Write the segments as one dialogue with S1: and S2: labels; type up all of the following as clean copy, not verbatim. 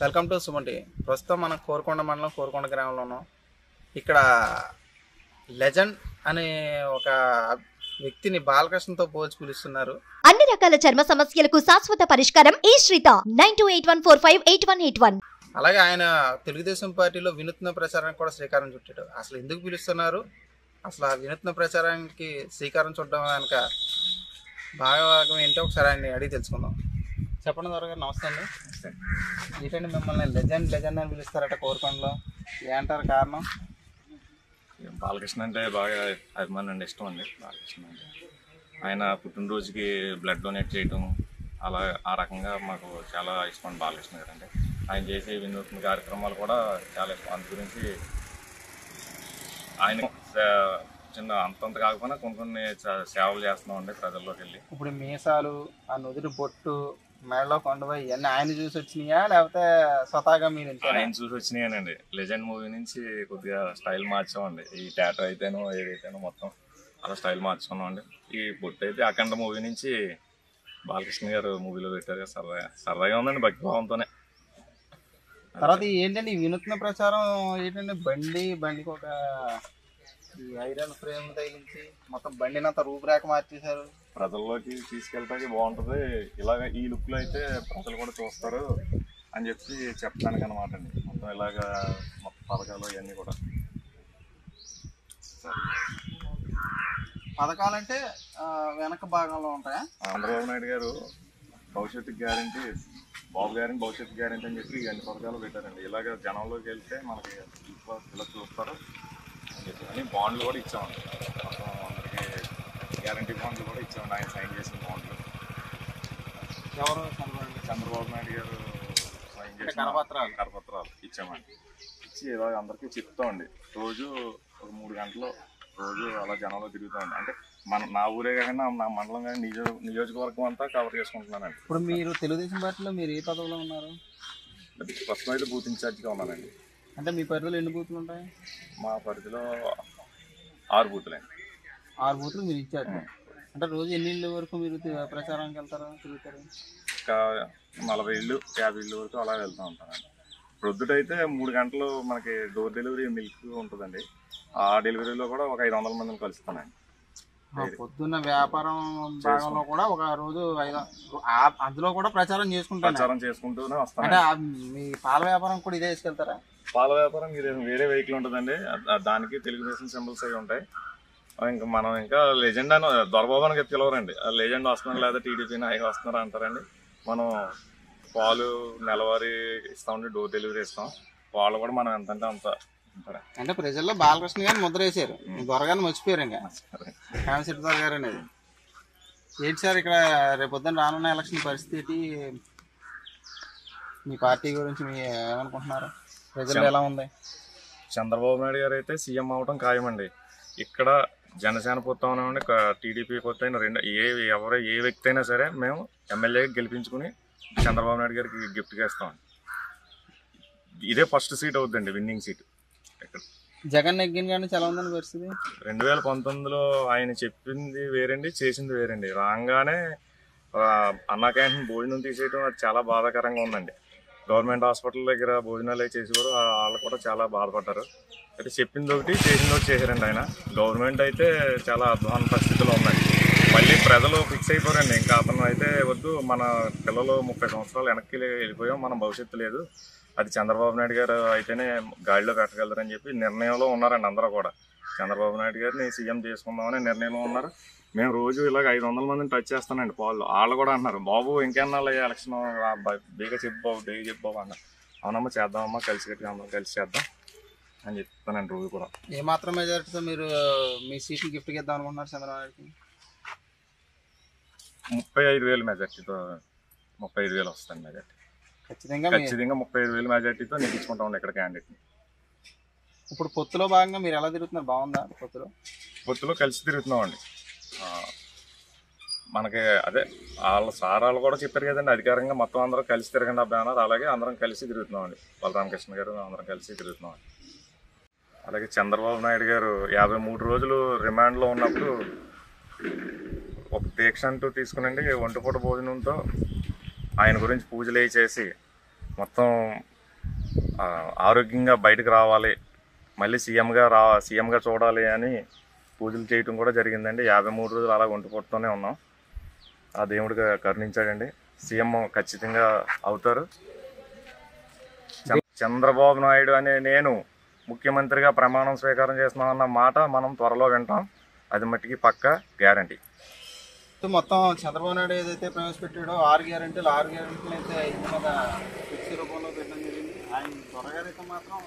S1: Welcome to Suman TV. ప్రస్తుతం మనం కోరుకొండ మండలం కోరుకొండ గ్రామంలో ఉన్నాం. ఇక్కడ లెజెండ్ అనే ఒక వ్యక్తిని బాలకృష్ణతో పోల్చి పిలుస్తున్నారు.
S2: అన్ని రకాల చర్మ సమస్యలకు శాశ్వత పరిష్కారం ఈ శ్రీత 9281458181.
S1: అలాగే ఆయన తెలుగుదేశం పార్టీలో వినూత్న ప్రచారానికి కూడా శ్రీకారం చుట్టాడు. అసలు ఎందుకు పిలుస్తున్నారు, అసలు ఆ వినూత్న ప్రచారానికి శ్రీకారం చుట్టడం వెనక భాగం ఏంటో ఒకసారి ఆయన అడిగి తెలుసుకుందాం. చెప్పండి ద్వారా. నమస్తే అండి. ఏంటండి మిమ్మల్ని లెజెండ్ అని పిలుస్తారట కోరుకొండలో, ఏంటారు కారణం?
S3: బాలకృష్ణ అంటే బాగా అభిమానం అండి, ఇష్టం అండి బాలకృష్ణ అంటే. ఆయన పుట్టినరోజుకి బ్లడ్ డొనేట్ చేయటం అలా ఆ రకంగా మాకు చాలా ఇష్టం బాలకృష్ణ గారు అంటే. ఆయన చేసే వినూత్న కార్యక్రమాలు కూడా చాలా ఇష్టం. అందు గురించి ఆయన చిన్న అంతంత కాకపోయినా కొన్ని సేవలు చేస్తున్నామండి ప్రజల్లోకి వెళ్ళి.
S1: ఇప్పుడు మీసాలు, ఆ నుదురు బొట్టు, మెడలో కొండవై ఇవన్నీ ఆయన చూసి వచ్చినాయా లేకపోతే స్వతహాగా మీరు?
S3: ఆయన చూసి వచ్చినాయనండి. లెజెండ్ మూవీ నుంచి కొద్దిగా స్టైల్ మార్చామండి. ఈ టాటో అయితేనో ఏదైతేనో మొత్తం అలా స్టైల్ మార్చుకున్నాం అండి. ఈ బొట్టు అయితే అఖండ మూవీ నుంచి బాలకృష్ణ గారు మూవీలో పెట్టారు. సరదాగా ఉందండి, భక్తిభావంతోనే.
S1: తర్వాత ఏంటంటే ఈ వినూత్న ప్రచారం ఏంటంటే బండికి ఒక ఈ ఐరన్ ఫ్రేమ్ తగిలించి మొత్తం బండిని అంతా రూపురేఖ మార్చేశారు.
S3: ప్రజల్లోకి తీసుకెళ్ళడానికి బాగుంటుంది, ఇలాగ ఈ లుక్లో అయితే ప్రజలు కూడా చూస్తారు అని చెప్పి చెప్పడానికి అనమాట అండి. మొత్తం ఇలాగ మొత్తం పథకాలు ఇవన్నీ కూడా.
S1: పథకాలంటే వెనక భాగంలో ఉంటాయా?
S3: చంద్రబాబు నాయుడు గారు భవిష్యత్తు గ్యారంటీ, బాబు గారిని భవిష్యత్తు గ్యారంటీ అని చెప్పి అన్ని పథకాలు పెట్టారండి. ఇలాగ జనంలోకి వెళ్తే మనకి ఇలా చూస్తారు అని చెప్పి అని బాండ్లు కూడా ఇచ్చామండి. మొత్తం అందరికీ గ్యారంటీ బాండ్లు కూడా ఇచ్చామండి. ఆయన సైన్ చేసిన బాండ్లు.
S1: ఎవరు?
S3: చంద్రబాబు నాయుడు గారు సైన్ చేసిన కరపత్రాలు ఇచ్చామండి. ఇచ్చి ఇలాగ అందరికీ చెప్తామండి. రోజు ఒక 3 గంటలు రోజు అలా జనంలో తిరుగుతామండి. అంటే నా ఊరే కాకుండా నా మండలం కానీ నియోజకవర్గం అంతా కవర్ చేసుకుంటున్నానండి.
S1: ఇప్పుడు మీరు తెలుగుదేశం పార్టీలో మీరు ఏ పదవిలో ఉన్నారు?
S3: ప్రస్తుతం అయితే బూత్ ఇన్ఛార్జ్గా ఉన్నానండి.
S1: అంటే మీ పరిధిలో ఎన్ని బూతులు ఉంటాయి?
S3: మా పరిధిలో 6 బూతులండి.
S1: 6 బూతులు మీరు ఇన్ఛార్జ్. అంటే రోజు ఎన్ని ఇళ్ళు వరకు మీరు ప్రచారానికి వెళ్తారు, తిరుగుతారు?
S3: ఇంకా 40 ఇళ్ళు 50 ఇళ్ళు వరకు అలా వెళ్తూ ఉంటానండి. ప్రొద్దుటైతే 3 గంటలు మనకి డోర్ డెలివరీ మిల్క్ ఉంటుందండి. ఆ డెలివరీలో కూడా ఒక 500 మందిని కలుస్తానండి.
S1: పొద్దున్న వ్యాపారం భాగంలో కూడా ఒక రోజు అందులో కూడా ప్రచారం
S3: చేసుకుంటూనే వస్తాను.
S1: అంటే మీ పాల వ్యాపారం కూడా ఇదే తీసుకెళ్తారా?
S3: పాల వ్యాపారం వేరే వెహికల్ ఉంటుందండి. దానికి తెలుగుదేశం సింబల్స్ అవి ఉంటాయి. ఇంకా మనం ఇంకా లెజెండ్ అని దొరబాబానికి పిలవరండి. లెజెండ్ వస్తున్నారు లేదా టీడీపీ నాయకులు వస్తున్నారు అంటారండి. మనం పాలు నెలవారీ ఇస్తామండి, డోర్ డెలివరీ ఇస్తాం. పాలు కూడా మనం ఎంతంటే అంత ఉంటారా.
S1: అంటే ప్రజల్లో బాలకృష్ణ గారిని ముద్ర వేసారు, దొరగారిని మర్చిపోయారు. ఇంకా కామశెట్టి దొర గారు అనేది ఏంటి సార్? ఇక్కడ రేపొద్దున రానున్న ఎలక్షన్ పరిస్థితి, మీ పార్టీ గురించి మీ ఏమనుకుంటున్నారు? ప్రజలు ఎలా ఉంది?
S3: చంద్రబాబు నాయుడు గారు అయితే సీఎం అవడం ఖాయమండి. ఇక్కడ జనసేన పొత్తామని టీడీపీ పొత్తు అయిన ఏ వ్యక్తి అయినా సరే మేము ఎమ్మెల్యేకి గెలిపించుకుని చంద్రబాబు నాయుడు గారికి గిఫ్ట్గా ఇస్తామండి. ఇదే ఫస్ట్ సీట్ అవుతుందండి, విన్నింగ్ సీట్. ఇక్కడ
S1: జగన్ నెగ్గిన కానీ చాలా ఉందని పరిస్థితి.
S3: 2019లో ఆయన చెప్పింది వేరండి, చేసింది వేరండి. రాగానే అన్నా క్యాంటీన్ భోజనం తీసేయడం అది చాలా బాధాకరంగా ఉందండి. గవర్నమెంట్ హాస్పిటల్ దగ్గర భోజనాలు చేసేవారు, వాళ్ళు కూడా చాలా బాధపడ్డారు. అయితే చెప్పింది ఒకటి చేసింది ఒకటి చేశారండి ఆయన. గవర్నమెంట్ అయితే చాలా అధ్వాన పరిస్థితిలో ఉందండి. మళ్ళీ ప్రజలు ఫిక్స్ అయిపోయారండి. ఇంకా అతను అయితే వద్దు, మన పిల్లలు 30 సంవత్సరాలు వెనక్కి వెళ్ళిపోయాం, మన భవిష్యత్తు లేదు, అది చంద్రబాబు నాయుడు గారు అయితేనే గాడిలో పెట్టగలరని చెప్పి నిర్ణయంలో ఉన్నారండి. అందరూ కూడా చంద్రబాబు నాయుడు గారిని సీఎం చేసుకుందామని నిర్ణయంలో ఉన్నారు. మేము రోజు ఇలాగ 500 మందిని టచ్ చేస్తానండి పాలు. వాళ్ళు కూడా అన్నారు, బాబు ఇంకెన్నాళ్ళు ఎలక్షన్ బేగా చెప్పు బాబు అన్నారు. అవునమ్మా చేద్దామమ్మా, అందరం కలిసి చేద్దాం అని చెప్తానండి రోజు కూడా.
S1: ఏమాత్రం మెజారిటీతో మీరు మీ సీట్ని గిఫ్ట్గా ఇద్దాం అనుకుంటున్నారు చంద్రబాబు నాయుడుకి?
S3: 35,000 మెజార్టీతో 35,000 వస్తుంది మెజార్టీ. ఖచ్చితంగా 35,000 మెజార్టీతో నెగ్గించుకుంటాం ఇక్కడ క్యాండిడేట్ని.
S1: ఇప్పుడు పొత్తులో భాగంగా మీరు ఎలా తిరుగుతున్నారు? బాగుందా?
S3: పొత్తులో కలిసి తిరుగుతున్నామండి. మనకి అదే వాళ్ళు కూడా చెప్పారు కదండి, అధికారంగా మొత్తం అందరం కలిసి తిరగండి అబ్బాయి అన్నారు. అలాగే అందరం కలిసి తిరుగుతున్నామండి. బలరామకృష్ణ గారు అందరం కలిసి తిరుగుతున్నామండి. అలాగే చంద్రబాబు నాయుడు గారు 53 రోజులు రిమాండ్లో ఉన్నప్పుడు ఒక దీక్ష అంటూ తీసుకునండి ఒంటిపూట భోజనంతో ఆయన గురించి పూజలు అవి చేసి మొత్తం ఆరోగ్యంగా బయటకు రావాలి, మళ్ళీ సీఎంగా చూడాలి అని పూజలు చేయటం కూడా జరిగిందండి. 53 రోజులు అలా ఒంటిపూటతోనే ఉన్నాం. ఆ దేవుడిగా కరుణించాడండి. సీఎం ఖచ్చితంగా అవుతారు. చంద్రబాబు నాయుడు అనే నేను ముఖ్యమంత్రిగా ప్రమాణం స్వీకారం చేస్తున్నామన్న మాట మనం త్వరలో వింటాం. అది మట్టికి పక్కా గ్యారంటీ.
S1: మొత్తం చంద్రబాబు నాయుడు ఏదైతే ప్రవేశపెట్టాడో 6 గ్యారెంటీలు అయితే ఇంటి మీద ఫిక్స్ రూపంలో పెట్టడం జరిగింది. ఆయన దొరగారైతే మాత్రం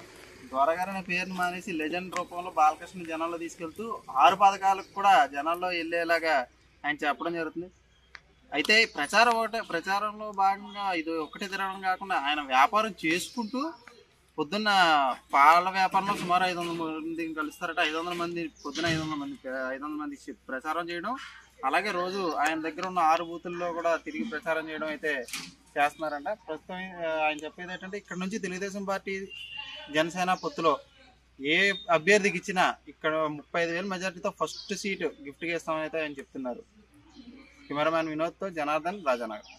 S1: దొరగారు అనే పేరుని మానేసి లెజెండ్ రూపంలో బాలకృష్ణ జనాల్లో తీసుకెళ్తూ 6 పథకాలకు కూడా జనాల్లో వెళ్ళేలాగా ఆయన చెప్పడం జరుగుతుంది. అయితే ప్రచారంలో భాగంగా ఇది ఒకటే తిరగడం కాకుండా ఆయన వ్యాపారం చేసుకుంటూ పొద్దున్న పాల వ్యాపారంలో సుమారు 500 మందిని కలుస్తారట. 500 మంది పొద్దున 500 మందికి ప్రచారం చేయడం, అలాగే రోజు ఆయన దగ్గర ఉన్న 6 బూతుల్లో కూడా తిరిగి ప్రచారం చేయడం అయితే చేస్తున్నారంట. ప్రస్తుతం ఆయన చెప్పేది ఏంటంటే ఇక్కడ నుంచి తెలుగుదేశం పార్టీ జనసేన పొత్తులో ఏ అభ్యర్థికి ఇచ్చినా ఇక్కడ 35,000 మెజార్టీతో ఫస్ట్ సీటు గిఫ్ట్గా ఇస్తామని అయితే ఆయన చెప్తున్నారు. కెమెరామ్యాన్ వినోద్తో జనార్దన్, రాజానగర్.